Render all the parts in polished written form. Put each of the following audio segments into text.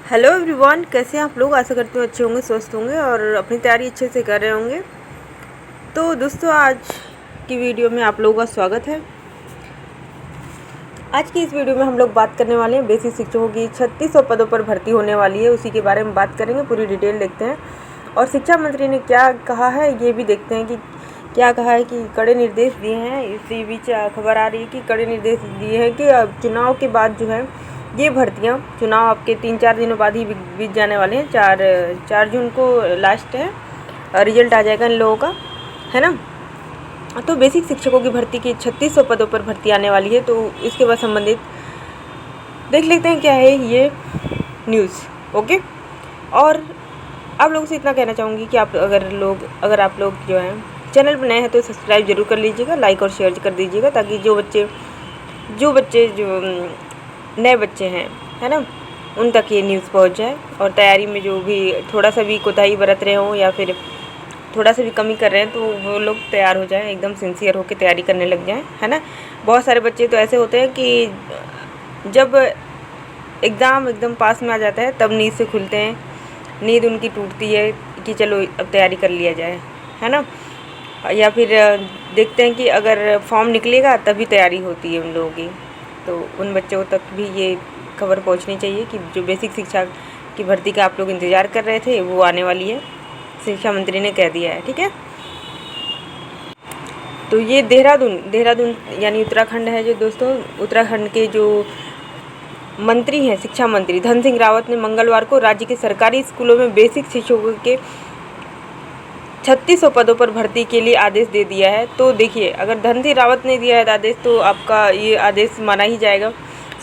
Hello everyone, कैसे हैं आप लोग। आशा करती हूँ अच्छे होंगे, स्वस्थ होंगे और अपनी तैयारी अच्छे से कर रहे होंगे। तो दोस्तों, आज की वीडियो में आप लोगों का स्वागत है। आज की इस वीडियो में हम लोग बात करने वाले हैं बेसिक शिक्षकों की 3600 पदों पर भर्ती होने वाली है, उसी के बारे में बात करेंगे। पूरी डिटेल देखते हैं और शिक्षा मंत्री ने क्या कहा है ये भी देखते हैं कि क्या कहा है कि कड़े निर्देश दिए हैं। इसी बीच खबर आ रही है कि कड़े निर्देश दिए हैं कि अब चुनाव के बाद जो है ये भर्तियाँ, चुनाव आपके 3-4 दिनों बाद ही बीत जाने वाले हैं। 4 जून को लास्ट है, रिजल्ट आ जाएगा इन लोगों का, है ना। तो बेसिक शिक्षकों की भर्ती की 3600 पदों पर भर्ती आने वाली है, तो इसके बाद संबंधित देख लेते हैं क्या है ये न्यूज़। ओके, और आप लोगों से इतना कहना चाहूँगी कि अगर आप लोग जो हैं चैनल पर नए हैं तो सब्सक्राइब जरूर कर लीजिएगा, लाइक और शेयर कर दीजिएगा, ताकि जो नए बच्चे हैं, है ना, उन तक ये न्यूज़ पहुंच जाए। और तैयारी में जो भी थोड़ा सा भी कोताही बरत रहे हों या फिर थोड़ा सा भी कमी कर रहे हैं, तो वो लोग तैयार हो जाएं, एकदम सिंसियर होकर तैयारी करने लग जाएं, है ना। बहुत सारे बच्चे तो ऐसे होते हैं कि जब एग्ज़ाम एकदम पास में आ जाता है तब नींद से खुलते हैं, नींद उनकी टूटती है कि चलो अब तैयारी कर लिया जाए, है ना। या फिर देखते हैं कि अगर फॉर्म निकलेगा तभी तैयारी होती है उन लोगों की। तो उन बच्चों तक भी ये खबर पहुंचनी चाहिए कि जो बेसिक शिक्षा की भर्ती का आप लोग इंतज़ार कर रहे थे वो आने वाली है, शिक्षा मंत्री ने कह दिया है, ठीक है। तो ये देहरादून यानी उत्तराखंड है जो दोस्तों, उत्तराखंड के जो मंत्री हैं, शिक्षा मंत्री धन सिंह रावत ने मंगलवार को राज्य के सरकारी स्कूलों में बेसिक शिक्षकों के 3600 पदों पर भर्ती के लिए आदेश दे दिया है। तो देखिए, अगर धन सिंह रावत ने दिया है आदेश तो आपका ये आदेश माना ही जाएगा।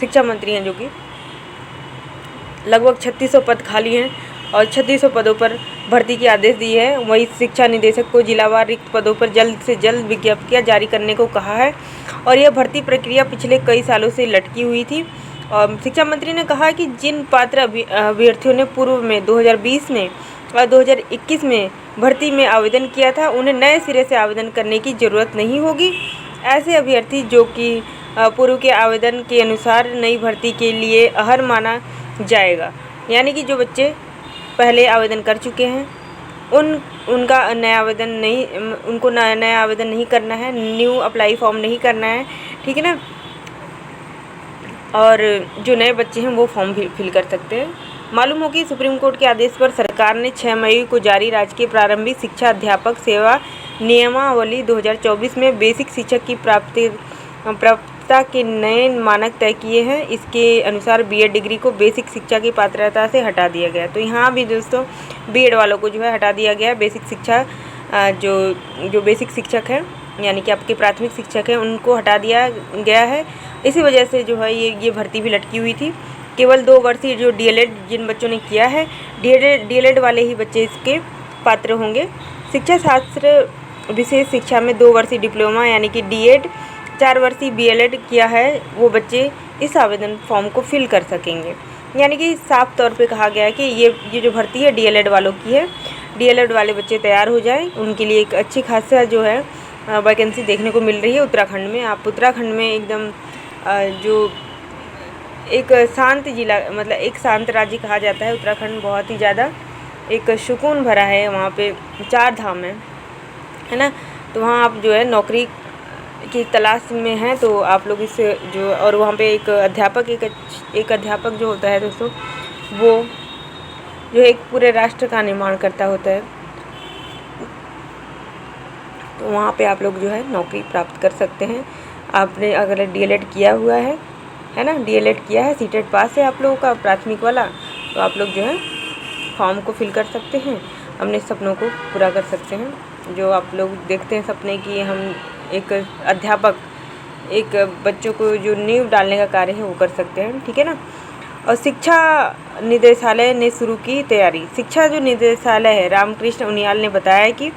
शिक्षा मंत्री हैं जो कि लगभग 3600 पद खाली हैं और 3600 पदों पर भर्ती की आदेश दिए हैं। वहीं शिक्षा निदेशक को जिलावार रिक्त पदों पर जल्द से जल्द विज्ञप्तियाँ जारी करने को कहा है। और यह भर्ती प्रक्रिया पिछले कई सालों से लटकी हुई थी। और शिक्षा मंत्री ने कहा कि जिन पात्र अभ्यर्थियों ने पूर्व में 2020 में और 2021 में भर्ती में आवेदन किया था, उन्हें नए सिरे से आवेदन करने की ज़रूरत नहीं होगी। ऐसे अभ्यर्थी जो कि पूर्व के आवेदन के अनुसार नई भर्ती के लिए अहर माना जाएगा, यानी कि जो बच्चे पहले आवेदन कर चुके हैं उनको नया आवेदन नहीं करना है, न्यू अप्लाई फॉर्म नहीं करना है, ठीक है ना। और जो नए बच्चे हैं वो फॉर्म भी फिल कर सकते हैं। मालूम हो कि सुप्रीम कोर्ट के आदेश पर सरकार ने 6 मई को जारी राजकीय प्रारंभिक शिक्षा अध्यापक सेवा नियमावली 2024 में बेसिक शिक्षक की प्राप्तता के नए मानक तय किए हैं। इसके अनुसार बीएड डिग्री को बेसिक शिक्षा की पात्रता से हटा दिया गया। तो यहाँ भी दोस्तों बीएड वालों को जो है हटा दिया गया। बेसिक शिक्षा जो बेसिक शिक्षक हैं, यानी कि आपके प्राथमिक शिक्षक हैं, उनको हटा दिया गया है। इसी वजह से जो है ये भर्ती भी लटकी हुई थी। केवल 2 वर्षीय जो डीएलएड जिन बच्चों ने किया है, डीएलएड वाले ही बच्चे इसके पात्र होंगे। शिक्षा शास्त्र विशेष शिक्षा में 2 वर्षीय डिप्लोमा यानी कि डीएड, 4 वर्षीय बीएलएड किया है वो बच्चे इस आवेदन फॉर्म को फिल कर सकेंगे। यानी कि साफ तौर पे कहा गया है कि ये जो भर्ती है डीएलएड वालों की है। डीएलएड वाले बच्चे तैयार हो जाएं, उनके लिए एक अच्छी खासा जो है वैकेंसी देखने को मिल रही है उत्तराखंड में। आप उत्तराखंड में एकदम जो एक शांत जिला, मतलब एक शांत राज्य कहा जाता है उत्तराखंड। बहुत ही ज़्यादा एक सुकून भरा है, वहाँ पे 4 धाम है ना। तो वहाँ आप जो है नौकरी की तलाश में हैं तो आप लोग इस जो, और वहाँ पे एक अध्यापक जो होता है दोस्तों, वो जो एक पूरे राष्ट्र का निर्माण करता होता है। तो वहाँ पे आप लोग जो है नौकरी प्राप्त कर सकते हैं। आपने अगर डीएलएड किया हुआ है ना, डीएलएड किया है, सीटेट पास है आप लोगों का प्राथमिक वाला, तो आप लोग जो है फॉर्म को फिल कर सकते हैं, अपने सपनों को पूरा कर सकते हैं। जो आप लोग देखते हैं सपने की, हम एक अध्यापक एक बच्चों को जो नींव डालने का कार्य है वो कर सकते हैं, ठीक है ना। और शिक्षा निदेशालय ने शुरू की तैयारी। शिक्षा जो निदेशालय है, रामकृष्ण उनियाल ने बताया कि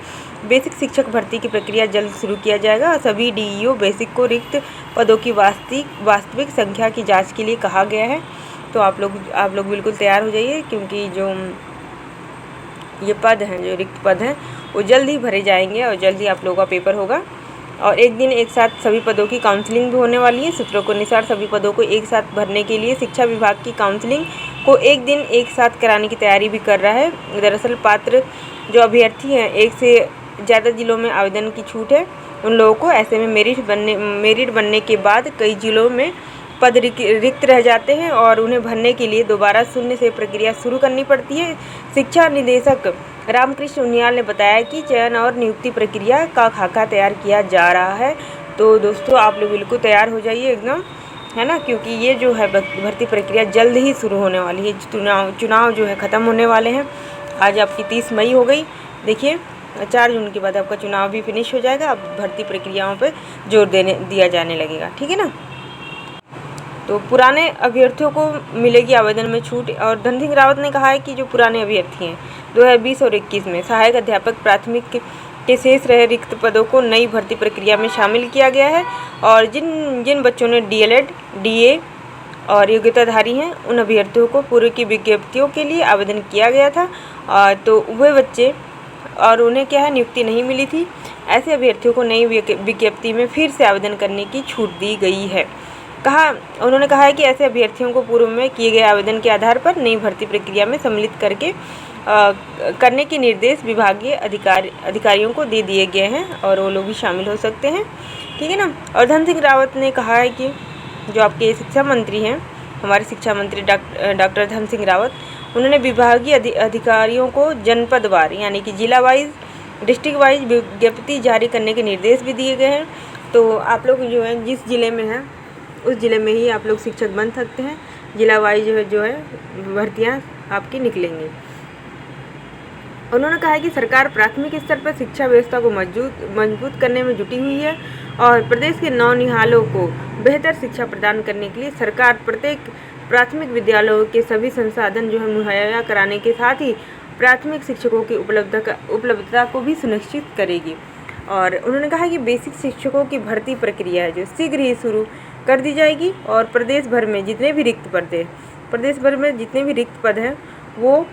बेसिक शिक्षक भर्ती की प्रक्रिया जल्द शुरू किया जाएगा और सभी डीईओ बेसिक को रिक्त पदों की वास्तविक संख्या की जांच के लिए कहा गया है। तो आप लोग बिल्कुल तैयार हो जाइए, क्योंकि जो ये पद हैं, जो रिक्त पद हैं, वो जल्द ही भरे जाएंगे और जल्द ही आप लोगों का पेपर होगा। और एक दिन एक साथ सभी पदों की काउंसलिंग भी होने वाली है। सूत्रों के अनुसार सभी पदों को एक साथ भरने के लिए शिक्षा विभाग की काउंसलिंग को एक दिन एक साथ कराने की तैयारी भी कर रहा है। दरअसल पात्र जो अभ्यर्थी हैं, एक से ज़्यादा जिलों में आवेदन की छूट है उन लोगों को। ऐसे में मेरिट बनने के बाद कई जिलों में पद रिक्त रह जाते हैं और उन्हें भरने के लिए दोबारा शून्य से प्रक्रिया शुरू करनी पड़ती है। शिक्षा निदेशक रामकृष्ण उनियाल ने बताया कि चयन और नियुक्ति प्रक्रिया का खाका तैयार किया जा रहा है। तो दोस्तों आप लोग बिल्कुल तैयार हो जाइए एकदम, है ना, क्योंकि ये जो है भर्ती प्रक्रिया जल्द ही शुरू होने वाली है। चुनाव जो है ख़त्म होने वाले हैं। आज आपकी 30 मई हो गई, देखिए 4 जून के बाद आपका चुनाव भी फिनिश हो जाएगा। अब भर्ती प्रक्रियाओं पे जोर दिया जाने लगेगा, ठीक है ना। तो पुराने अभ्यर्थियों को मिलेगी आवेदन में छूट। और धन सिंह रावत ने कहा है कि जो पुराने अभ्यर्थी हैं 2020 और 21 में सहायक अध्यापक प्राथमिक के शेष रहे रिक्त पदों को नई भर्ती प्रक्रिया में शामिल किया गया है। और जिन बच्चों ने DLED, DA और योग्यताधारी हैं उन अभ्यर्थियों को पूर्व की विज्ञप्तियों के लिए आवेदन किया गया था, तो वह बच्चे और उन्हें क्या है नियुक्ति नहीं मिली थी। ऐसे अभ्यर्थियों को नई विज्ञप्ति में फिर से आवेदन करने की छूट दी गई है। उन्होंने कहा है कि ऐसे अभ्यर्थियों को पूर्व में किए गए आवेदन के आधार पर नई भर्ती प्रक्रिया में सम्मिलित करने के निर्देश विभागीय अधिकारियों को दे दिए गए हैं और वो लोग भी शामिल हो सकते हैं, ठीक है ना। और धन सिंह रावत ने कहा है कि जो आपके शिक्षा मंत्री हैं, हमारे शिक्षा मंत्री डॉक्टर धन सिंह रावत, उन्होंने विभागीय अधिकारियों को जनपदवार यानी कि जिला वाइज, डिस्ट्रिक्ट वाइज विज्ञप्ति जारी करने के निर्देश भी दिए गए हैं। तो आप लोग जो है जिस ज़िले में हैं उस ज़िले में ही आप लोग शिक्षक बन सकते हैं। जिला वाइज जो है भर्तियाँ आपकी निकलेंगी। उन्होंने कहा है कि सरकार प्राथमिक स्तर पर शिक्षा व्यवस्था को मजबूत करने में जुटी हुई है और प्रदेश के नौनिहालों को बेहतर शिक्षा प्रदान करने के लिए सरकार प्रत्येक प्राथमिक विद्यालयों के सभी संसाधन जो है मुहैया कराने के साथ ही प्राथमिक शिक्षकों की उपलब्धता को भी सुनिश्चित करेगी। और उन्होंने कहा कि बेसिक शिक्षकों की भर्ती प्रक्रिया है जो शीघ्र ही शुरू कर दी जाएगी और प्रदेश भर में जितने भी रिक्त पद हैं वो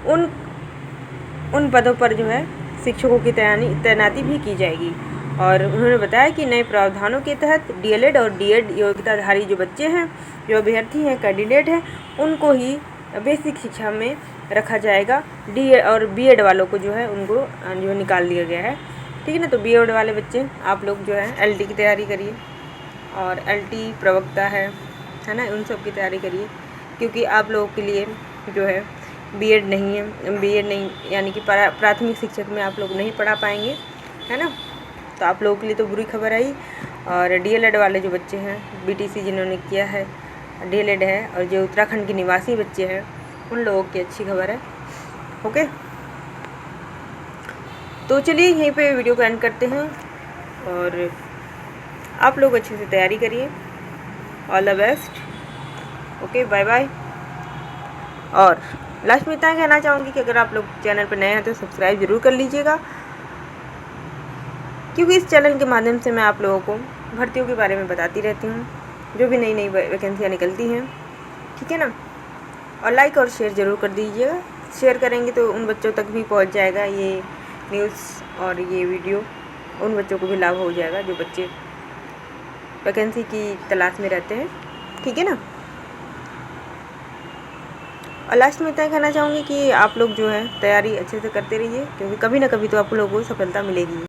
उन पदों पर जो है शिक्षकों की तैनाती भी की जाएगी। और उन्होंने बताया कि नए प्रावधानों के तहत DLED और DED योग्यताधारी जो बच्चे हैं, जो अभ्यर्थी हैं, कैंडिडेट हैं, उनको ही बेसिक शिक्षा में रखा जाएगा। DA और BED वालों को जो है उनको जो निकाल दिया गया है, ठीक है ना। तो BED वाले बच्चे आप लोग जो है LT की तैयारी करिए और LT प्रवक्ता है ना, उन सब की तैयारी करिए, क्योंकि आप लोगों के लिए जो है BED नहीं यानी कि प्राथमिक शिक्षक में आप लोग नहीं पढ़ा पाएंगे, है ना। तो आप लोगों के लिए तो बुरी खबर आई। और DLED वाले जो बच्चे हैं, BTC जिन्होंने किया है, DLED है, और जो उत्तराखंड के निवासी बच्चे हैं उन लोगों की अच्छी खबर है। ओके, तो चलिए यहीं पे वीडियो को एंड करते हैं और आप लोग अच्छे से तैयारी करिए। All the best. Okay, bye bye. और लास्ट में इतना कहना चाहूँगी कि अगर आप लोग चैनल पर नए हैं तो सब्सक्राइब ज़रूर कर लीजिएगा, क्योंकि इस चैनल के माध्यम से मैं आप लोगों को भर्तियों के बारे में बताती रहती हूँ, जो भी नई वैकेंसियाँ निकलती हैं, ठीक है ना। और लाइक और शेयर ज़रूर कर दीजिएगा। शेयर करेंगे तो उन बच्चों तक भी पहुँच जाएगा ये न्यूज़ और ये वीडियो, उन बच्चों को भी लाभ हो जाएगा जो बच्चे वैकेंसी की तलाश में रहते हैं, ठीक है ना। और लास्ट में इतना कहना चाहूँगी कि आप लोग जो है तैयारी अच्छे से करते रहिए, क्योंकि कभी ना कभी तो आप लोगों को सफलता मिलेगी।